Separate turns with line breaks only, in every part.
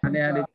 Adik-adik.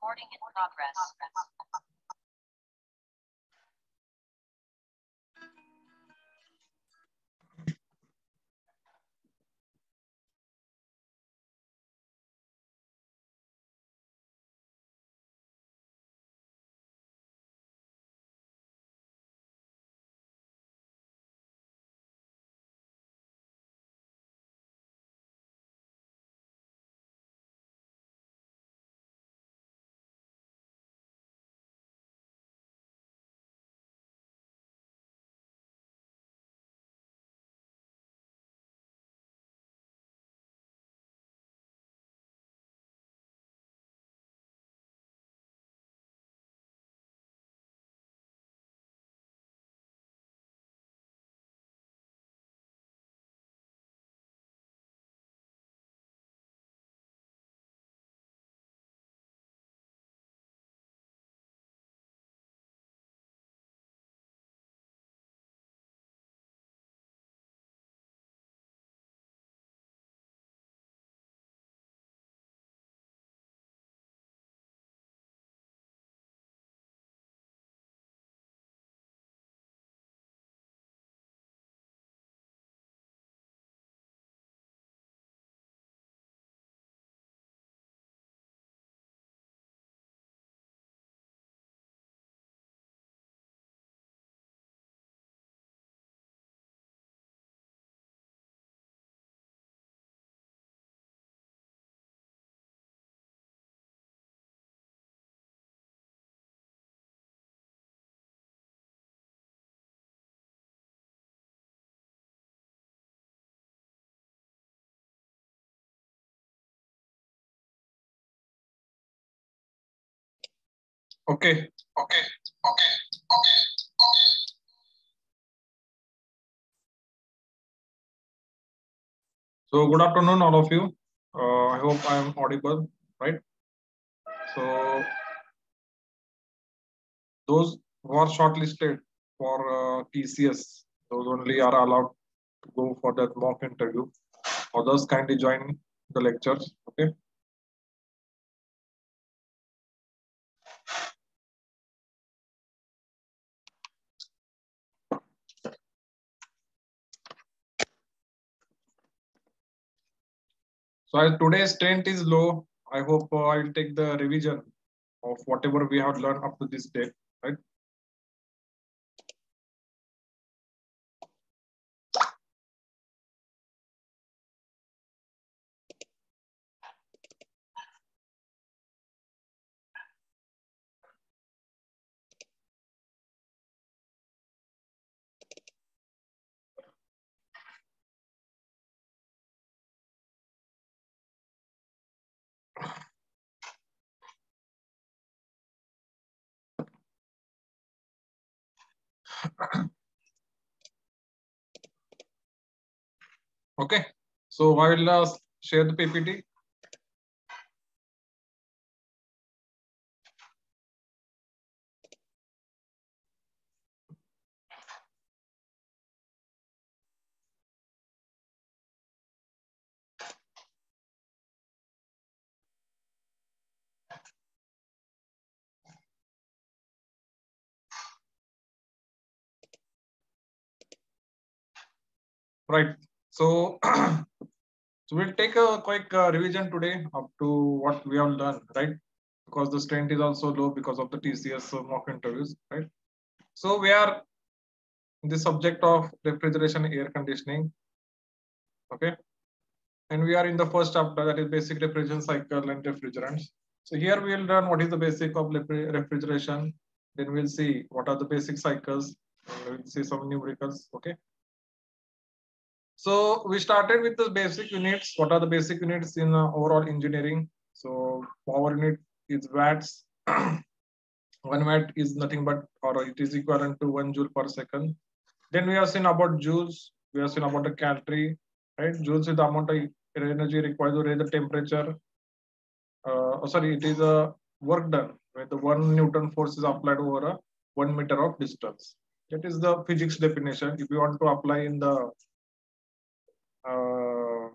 Recording in progress.
Okay. So good afternoon, all of you. I hope I am audible, right? So those who are shortlisted for TCS, those only are allowed to go for that mock interview. Others kindly join the lectures. Okay. So as today's strength is low, I hope I will take the revision of whatever we have learned up to this date, right? Okay. So I will share the PPT. Right. So, so we'll take a quick revision today up to what we have done, right? Because the strength is also low because of the TCS mock interviews, right? So we are in the subject of refrigeration, air conditioning, okay? And we are in the first chapter, that is basic refrigeration cycle and refrigerants. So here we will learn what is the basic of refrigeration. Then we'll see what are the basic cycles. And we'll see some numericals, okay? So we started with the basic units. What are the basic units in overall engineering? So power unit is watts. 1 watt is nothing but, or it is equivalent to 1 joule per second. Then we have seen about joules. We have seen about the calorie, right? Joules is the amount of energy required to raise the temperature. Sorry, it is a work done when the 1 Newton force is applied over a 1 meter of distance. That is the physics definition. If you want to apply in the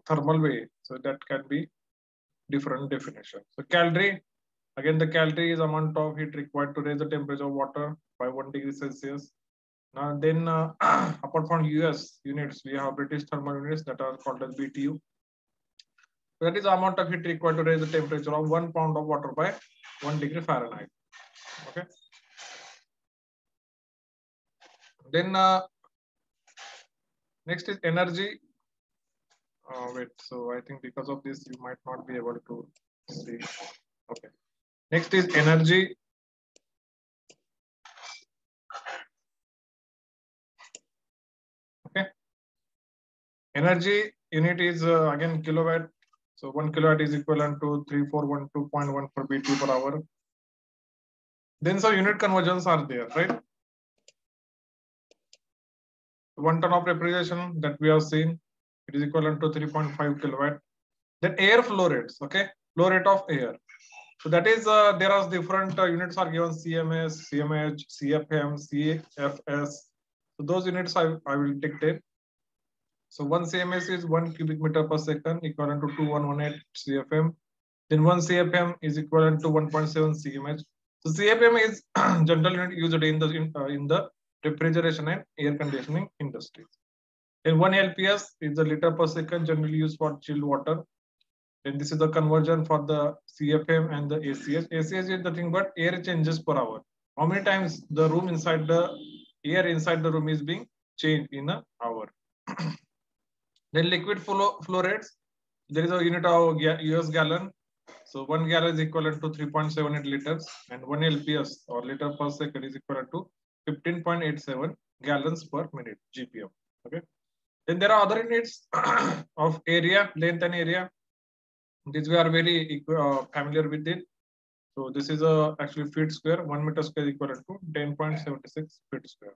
thermal way, so that can be different definition. So calorie, again the calorie is amount of heat required to raise the temperature of water by 1 degree Celsius. Now then apart from US units, we have British thermal units that are called as BTU. So that is the amount of heat required to raise the temperature of 1 pound of water by 1 degree Fahrenheit. Okay. Then next is energy. Wait, so I think because of this, you might not be able to see. Okay. Next is energy. Okay. Energy unit is again kilowatt. So 1 kilowatt is equivalent to 3412.1 per BTU per hour. Then some unit conversions are there, right? 1 ton of refrigeration that we have seen, it is equivalent to 3.5 kilowatt. Then air flow rates, okay, flow rate of air. So that is there are different units are given: CMS, CMH, CFM, CFS. So those units I will dictate. So 1 CMS is 1 cubic meter per second, equivalent to 2118 CFM. Then 1 CFM is equivalent to 1.7 CMH. So CFM is general unit used in the refrigeration and air conditioning industry. Then 1 LPS is the liter per second, generally used for chilled water. Then this is the conversion for the CFM and the ACH. ACH is nothing but air changes per hour. How many times the room inside the air inside the room is being changed in an hour. Then liquid flow rates. There is a unit of US gallon. So 1 gallon is equivalent to 3.78 liters, and 1 LPS or liter per second is equivalent to 15.87 gallons per minute GPM. Okay. Then there are other units of area, length and area. This we are very familiar with it. So this is actually feet square. 1 meter square is equivalent to 10.76 feet square.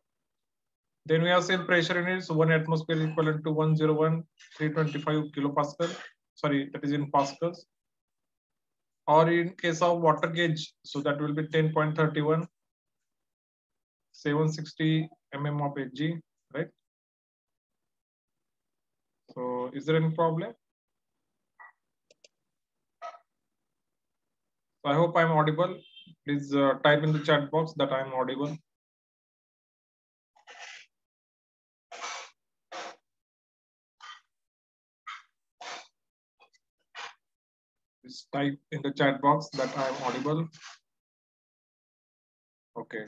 Then we have seen pressure units. 1 atmosphere is equivalent to 101,325 kilopascal. Sorry, that is in pascals. Or in case of water gauge, so that will be 10.31, 760 mm of Hg, right? So is there any problem? So I hope I'm audible. Please type in the chat box that I'm audible. Please type in the chat box that I'm audible. Okay.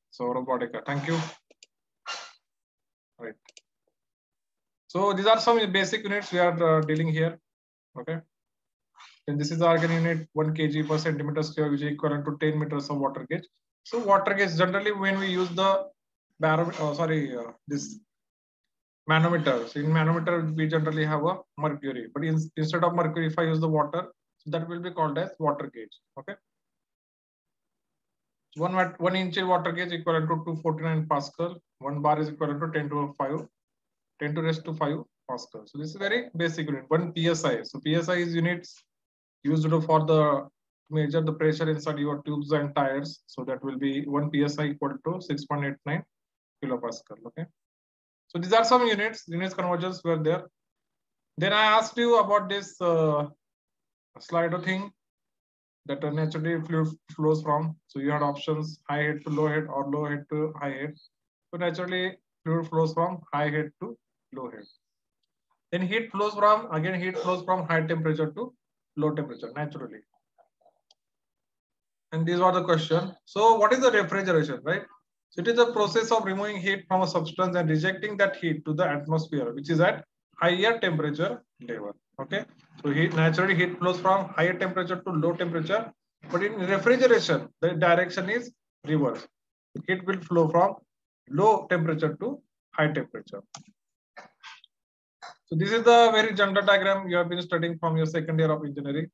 So Robotica, thank you. Right. So these are some basic units we are dealing here. Okay. Then this is the argon unit, 1 kg per centimeter square, which is equivalent to 10 meters of water gauge. So water gauge, generally when we use the this manometer. So in manometer, we generally have a mercury, but instead of mercury, if I use the water, so that will be called as water gauge. Okay. 1 inch water gauge equivalent to 249 Pascal. 1 bar is equivalent to 10 to 5, 10 to raise to 5. Pascal. So this is very basic unit. 1 psi. So psi is units used for the measure the pressure inside your tubes and tires. So that will be 1 psi equal to 6.89 kilopascal. Okay. So these are some units. Units conversions were there. Then I asked you about this Slido thing that naturally fluid flows from. So you had options high head to low head or low head to high head. So naturally fluid flows from high head to low head. Then heat flows from high temperature to low temperature naturally. And these are the question. So what is the refrigeration, right? So it is the process of removing heat from a substance and rejecting that heat to the atmosphere, which is at higher temperature level. Okay. So naturally heat flows from higher temperature to low temperature, but in refrigeration, the direction is reverse. Heat will flow from low temperature to high temperature. So this is the very general diagram you have been studying from your second year of engineering.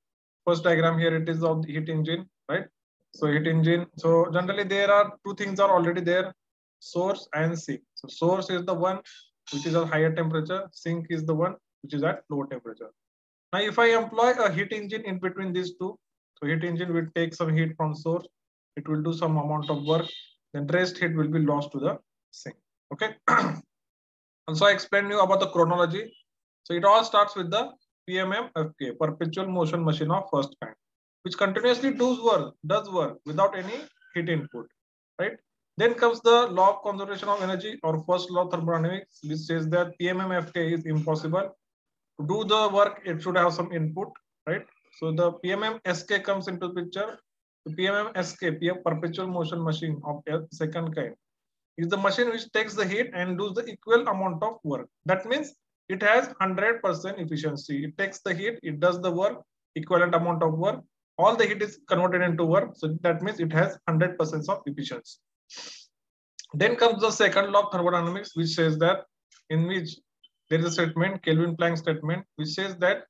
First diagram here, it is of the heat engine, right? So heat engine. So generally there are two things are already there, source and sink. So source is the one which is at higher temperature. Sink is the one which is at lower temperature. Now if I employ a heat engine in between these two, so heat engine will take some heat from source. It will do some amount of work. Then rest heat will be lost to the sink. Okay. Also I explained you about the chronology. So it all starts with the PMM-FK, perpetual motion machine of first kind, which continuously does work without any heat input, right? Then comes the law of conservation of energy or first law of thermodynamics, which says that PMM-FK is impossible. To do the work, it should have some input, right? So the PMM-SK comes into the picture. The PMM-SK, perpetual motion machine of second kind, is the machine which takes the heat and does the equal amount of work. That means it has 100% efficiency. It takes the heat, it does the work, equivalent amount of work. All the heat is converted into work. So that means it has 100% of efficiency. Then comes the second law of thermodynamics, which says that in which there is a statement, Kelvin-Planck statement, which says that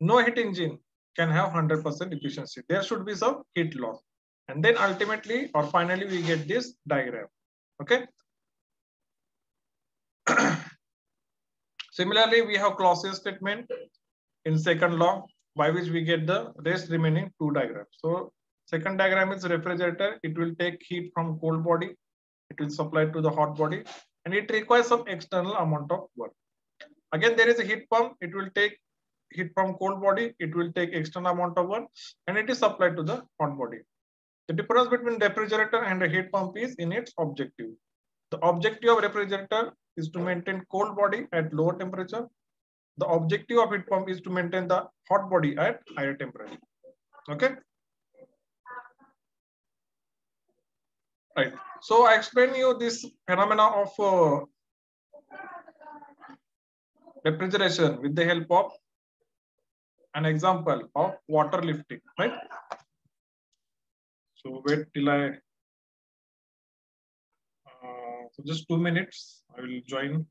no heat engine can have 100% efficiency. There should be some heat loss. And then ultimately or finally we get this diagram. Okay. Similarly, we have Clausius statement in second law by which we get the rest remaining two diagrams. So second diagram is refrigerator. It will take heat from cold body. It will supply to the hot body and it requires some external amount of work. Again, there is a heat pump. It will take heat from cold body. It will take external amount of work and it is supplied to the hot body. The difference between refrigerator and a heat pump is in its objective. The objective of refrigerator is to maintain cold body at lower temperature. The objective of heat pump is to maintain the hot body at higher temperature. Okay. Right. So I explained you this phenomena of refrigeration with the help of an example of water lifting. Right. So wait till I. So just 2 minutes. I will join.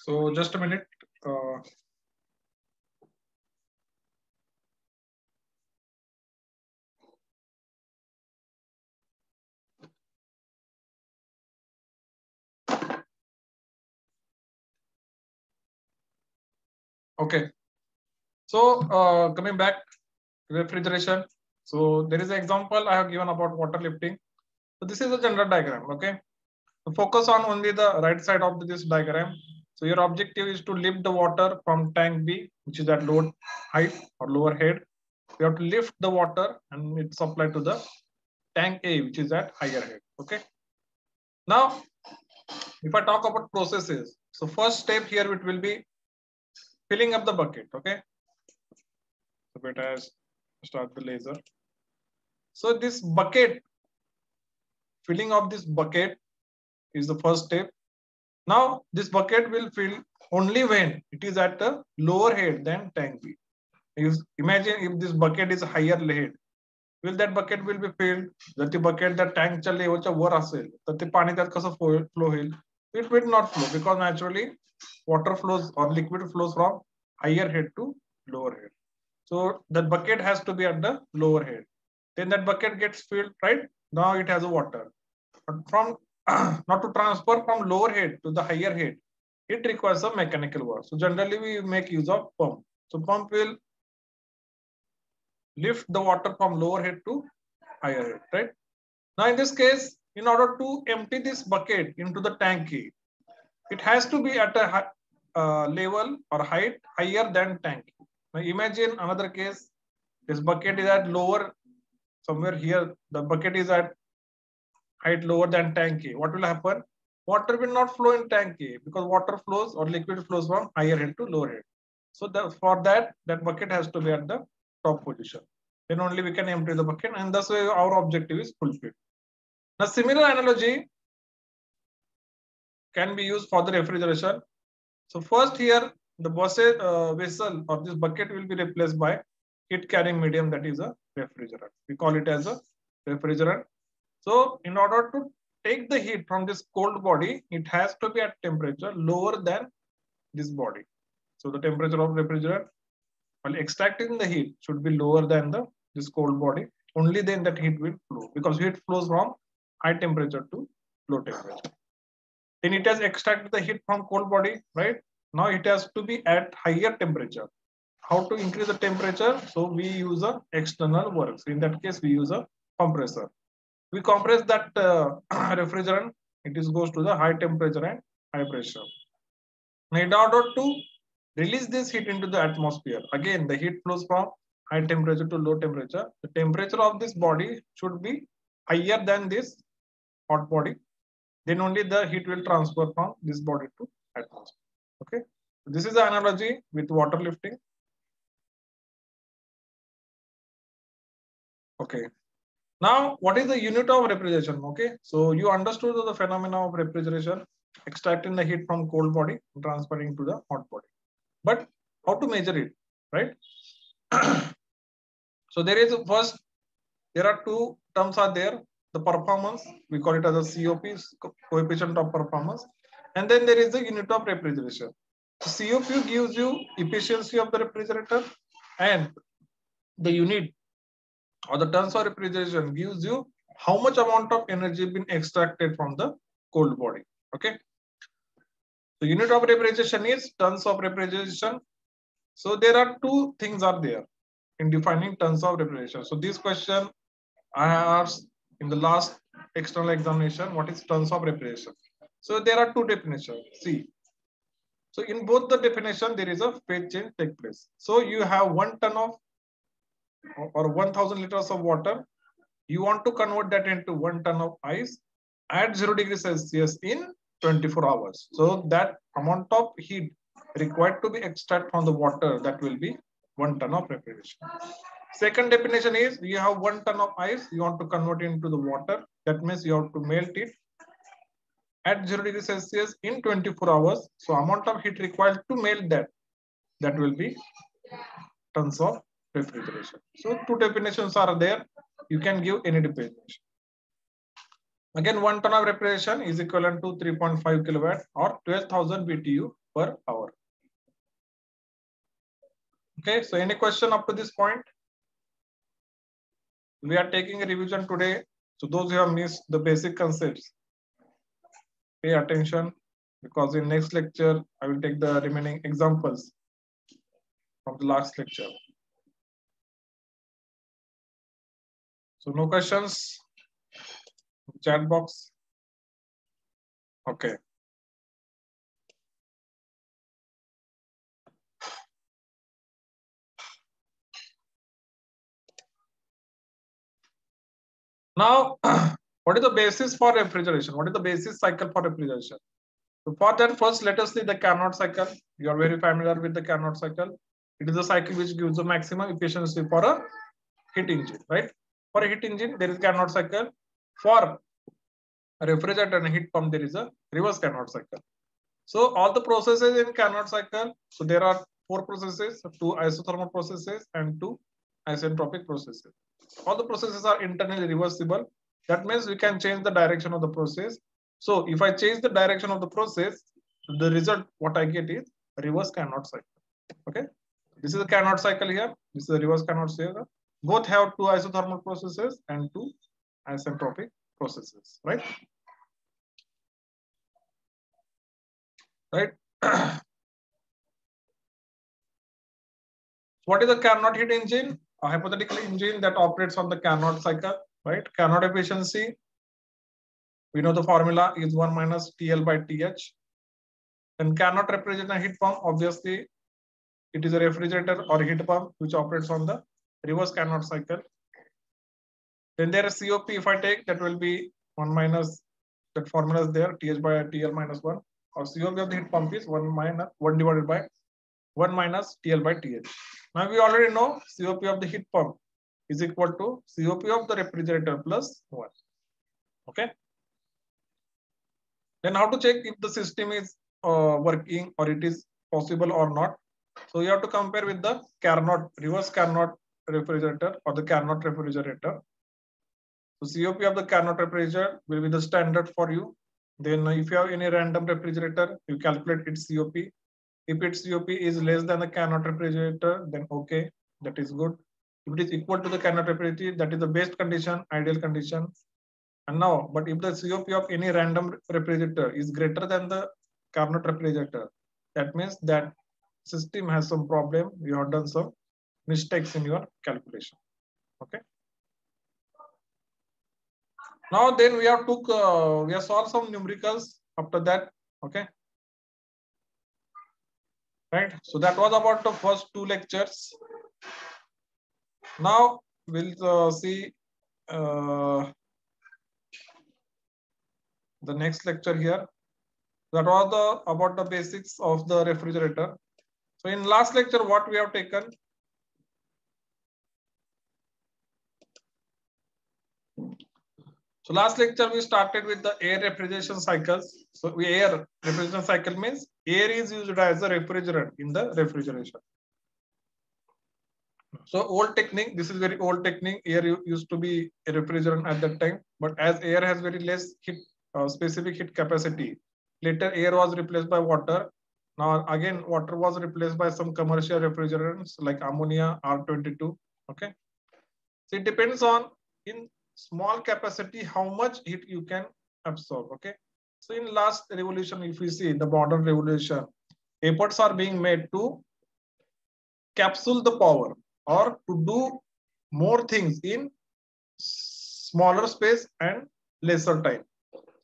So just a minute. Okay. So coming back to refrigeration. So there is an example I have given about water lifting. So this is a general diagram. Okay. So focus on only the right side of this diagram. So your objective is to lift the water from tank B, which is at lower height or lower head, We have to lift the water and it's supplied to the tank A, which is at higher head. Okay. Now, if I talk about processes, so first step here it will be filling up the bucket. Okay. So let us start the laser. So this bucket, filling of this bucket is the first step. Now this bucket will fill only when it is at a lower head than tank B. Imagine if this bucket is higher head, will that bucket will be filled? That the bucket that tank च्या लेवलच्या वर असेल तर ते पाणी त्यात कसं flow होईल? It will not flow because naturally water flows or liquid flows from higher head to lower head. So that bucket has to be at the lower head. Then that bucket gets filled, right? Now it has a water. But from not to transfer from lower head to the higher head, it requires a mechanical work. So generally we make use of pump. So pump will lift the water from lower head to higher head, right? Now in this case, in order to empty this bucket into the tank key, it has to be at a level or height higher than tank key. Now imagine another case, this bucket is at lower, somewhere here, the bucket is at height lower than tank key. What will happen? Water will not flow in tank key because water flows or liquid flows from higher head to lower head. So for that bucket has to be at the top position. Then only we can empty the bucket, and thus way our objective is fulfilled. Now similar analogy can be used for the refrigeration. So first here the vessel or this bucket will be replaced by heat carrying medium, that is a refrigerant. We call it as a refrigerant. So in order to take the heat from this cold body, it has to be at temperature lower than this body. So the temperature of refrigerant while extracting the heat should be lower than this cold body. Only then that heat will flow, because heat flows from high temperature to low temperature. Then it has extracted the heat from cold body, right? Now it has to be at higher temperature. How to increase the temperature? So we use a external works. In that case, we use a compressor. We compress that refrigerant. It goes to the high temperature and high pressure. Now in order to release this heat into the atmosphere, again the heat flows from high temperature to low temperature. The temperature of this body should be higher than this hot body. Then only the heat will transfer from this body to atmosphere. Okay, so this is the analogy with water lifting. Okay, now what is the unit of refrigeration? Okay, so you understood the phenomena of refrigeration, extracting the heat from cold body and transferring to the hot body. But how to measure it, right? So there is there are two terms are there. The performance, we call it as a COP, coefficient of performance. And then there is the unit of refrigeration. So COP gives you efficiency of the refrigerator, and the unit or the tons of refrigeration gives you how much amount of energy been extracted from the cold body. Okay. The unit of refrigeration is tons of refrigeration. So there are two things are there in defining tons of refrigeration. So this question I asked in the last external examination, what is tons of refrigeration? So there are two definitions. See, so in both the definition, there is a phase change take place. So you have 1 ton of or 1000 liters of water. You want to convert that into 1 ton of ice at 0 degrees Celsius in 24 hours. So that amount of heat required to be extracted from the water, that will be 1 ton of refrigeration. Second definition is you have 1 ton of ice, you want to convert it into the water. That means you have to melt it at 0 degrees Celsius in 24 hours. So amount of heat required to melt that will be tons of refrigeration. So two definitions are there. You can give any definition. Again, 1 ton of refrigeration is equivalent to 3.5 kilowatt or 12,000 BTU per hour. Okay, so any question up to this point? We are taking a revision today. So those who have missed the basic concepts, pay attention, because in next lecture, I will take the remaining examples from the last lecture. So no questions? Chat box. Okay. Now, what is the basis for refrigeration? What is the basis cycle for refrigeration? So for that, first let us see the Carnot cycle. You are very familiar with the Carnot cycle. It is a cycle which gives the maximum efficiency for a heat engine, right? For a heat engine, there is Carnot cycle. For a refrigerator and a heat pump, there is a reverse Carnot cycle. So all the processes in Carnot cycle, so there are 4 processes, 2 isothermal processes and 2 isentropic processes. All the processes are internally reversible. That means we can change the direction of the process. So if I change the direction of the process, the result what I get is reverse Carnot cycle. Okay, this is the Carnot cycle here. This is the reverse Carnot cycle. Both have 2 isothermal processes and 2 isentropic processes, right? Right. What is the Carnot heat engine? A hypothetical engine that operates on the Carnot cycle, right? Carnot efficiency, we know the formula is 1 minus TL by TH. And Carnot refrigerator heat pump, obviously, it is a refrigerator or heat pump which operates on the reverse Carnot cycle. Then there is COP, if I take, that will be 1 minus, that formula is there, TH by TL minus 1. Or COP of the heat pump is 1 divided by 1 minus TL by TH. Now we already know COP of the heat pump is equal to COP of the refrigerator plus 1. Okay. Then how to check if the system is working or it is possible or not? So you have to compare with the Carnot, reverse Carnot refrigerator or the Carnot refrigerator. So COP of the Carnot refrigerator will be the standard for you. Then if you have any random refrigerator, you calculate its COP. If its COP is less than the Carnot refrigerator, then okay, that is good. If it is equal to the Carnot refrigerator, that is the best condition, ideal condition. And now, but if the COP of any random refrigerator is greater than the Carnot refrigerator, that means that system has some problem. You have done some mistakes in your calculation. Okay. Now then we have solved some numericals after that. Okay. Right. So that was about the first 2 lectures. Now we'll see the next lecture here. That was about the basics of the refrigerator. So in last lecture, what we have taken? So last lecture we started with the air refrigeration cycles. So air refrigeration cycle means air is used as a refrigerant in the refrigeration. So old technique, this is very old technique. Air used to be a refrigerant at that time, but as air has very less heat, specific heat capacity, later air was replaced by water. Now again, water was replaced by some commercial refrigerants like ammonia, R22. Okay, so it depends on in small capacity how much heat you can absorb. Okay, so in last revolution, if we see the modern revolution, efforts are being made to capsule the power or to do more things in smaller space and lesser time.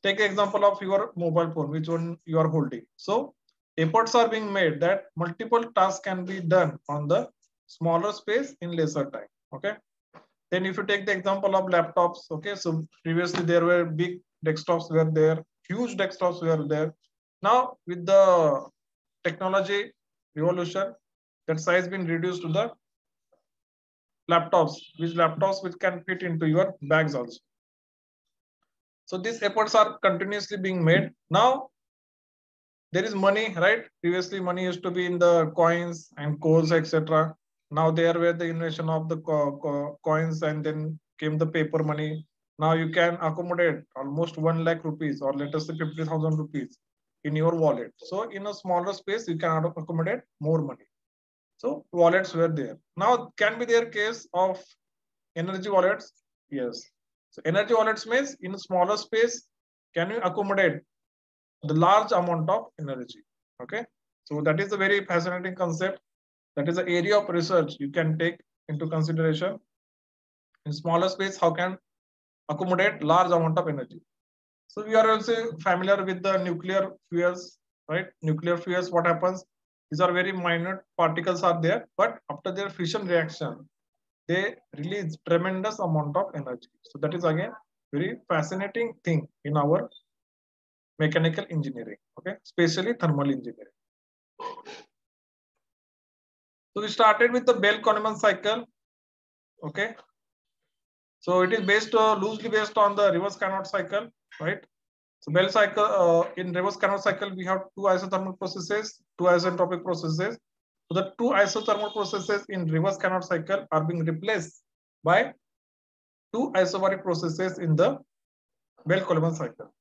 Take example of your mobile phone, which one you are holding. So efforts are being made that multiple tasks can be done on the smaller space in lesser time. Okay. Then if you take the example of laptops, okay, so previously there were big desktops were there, huge desktops were there. Now with the technology revolution, that size been reduced to the laptops which can fit into your bags also. So these efforts are continuously being made. Now there is money, right? Previously money used to be in the coins and coals, etc. Now there were the invention of the coins and then came the paper money. Now you can accommodate almost 1 lakh rupees or let us say 50,000 rupees in your wallet. So in a smaller space, you can accommodate more money. So wallets were there. Now can be their case of energy wallets. Yes. So energy wallets means in a smaller space, can you accommodate the large amount of energy? Okay. So that is a very fascinating concept. That is the area of research you can take into consideration. In smaller space, how can accommodate large amount of energy? So we are also familiar with the nuclear fuels, right? Nuclear fuels, what happens? These are very minute particles are there, but after their fission reaction, they release tremendous amount of energy. So that is again very fascinating thing in our mechanical engineering, okay, especially thermal engineering. So we started with the Bell-Konneman cycle, okay. So it is based loosely based on the reverse Carnot cycle, right? So Bell cycle in reverse Carnot cycle we have two isothermal processes, two isentropic processes. So the two isothermal processes in reverse Carnot cycle are being replaced by two isobaric processes in the Bell-Coleman cycle.